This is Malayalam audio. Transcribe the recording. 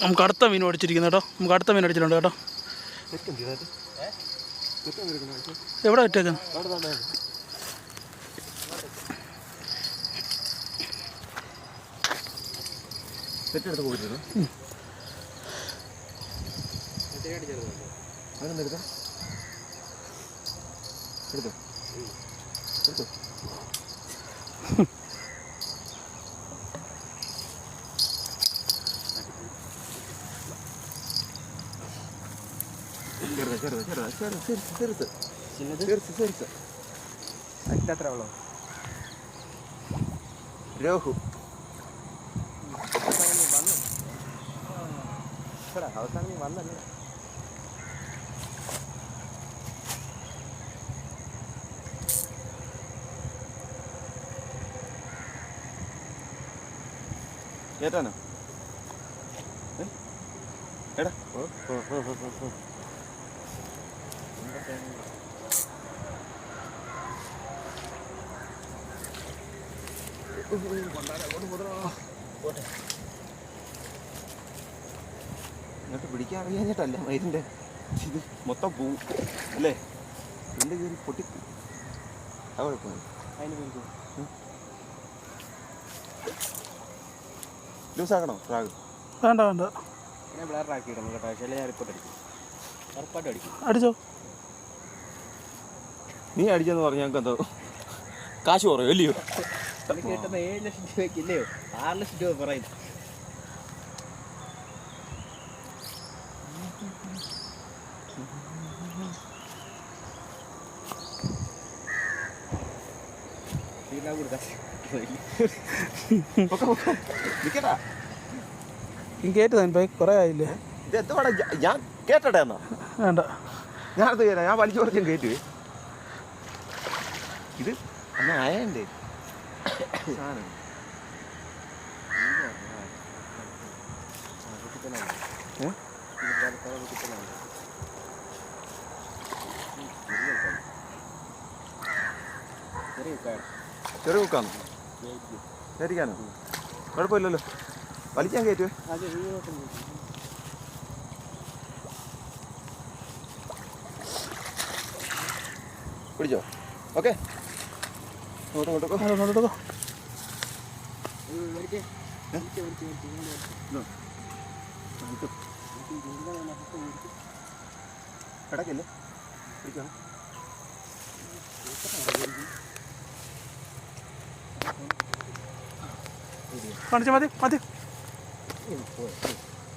നമുക്ക് അടുത്ത മീൻ ഓടിച്ചിരിക്കുന്നു കേട്ടോ. നമുക്ക് അടുത്ത മീൻ അടിച്ചിട്ടുണ്ട് കേട്ടോ. എവിടെ വെച്ചേക്കുന്നു? തെറ്റെടുത്ത് പോയിട്ട് അതെന്തെടുത്ത എടുത്തോ എടുത്തോ. അതിൻ്റെ അത്ര വെള്ളം രോഹു അവസാനം വന്നല്ലേ. ഏറ്റാനോ എടാ ഇങ്ങോട്ട് പിടിക്കാൻ അറിയാഞ്ഞിട്ടല്ല മയിലിൻ്റെ ഇത് മൊത്തം പോവും അല്ലേ. രണ്ട് കയറി പൊട്ടി ആ കുഴപ്പമില്ല. അതിന് ലൂസാക്കണോ ഫ്രാഗ്? വേണ്ട വേണ്ട, ഞാൻ ബ്ലറാക്കിയിടും കേട്ടോ. ചില ഞാൻ റിപ്പോർട്ട് അടിക്കും, ഉറപ്പായിട്ടും അടിക്കും. അടിച്ചോ. നീ അടിച്ചെന്ന് പറഞ്ഞാൽ ഞങ്ങൾക്ക് എന്തോ കാശ് കുറയോ അല്ലയോ? കിട്ടുന്ന 7 ലക്ഷം രൂപയ്ക്ക് ഇല്ലയോ 6 ലക്ഷം രൂപ പറയും. കേട്ടതാ കുറേ ആയില്ലേ? ഇത് എന്തുവാടാ ഞാൻ കേട്ടട്ടെ എന്നാ? വേണ്ട, ഞാനത് കേട്ടാ. ഞാൻ വലിച്ചു കുറച്ചും കയറ്റുവേ. ഇത് എന്നാ ആയണ്ടേ സാധനം. ചെറിയ കുക്കാണോ? കയറ്റിക്കാനോ? കുഴപ്പമില്ലല്ലോ, വലിക്കാൻ കയറ്റുവേ. പിടിച്ചോ? ഓക്കെ, കിടക്കില്ലേ? പിടിക്കണം. കാണിച്ചാൽ മതി.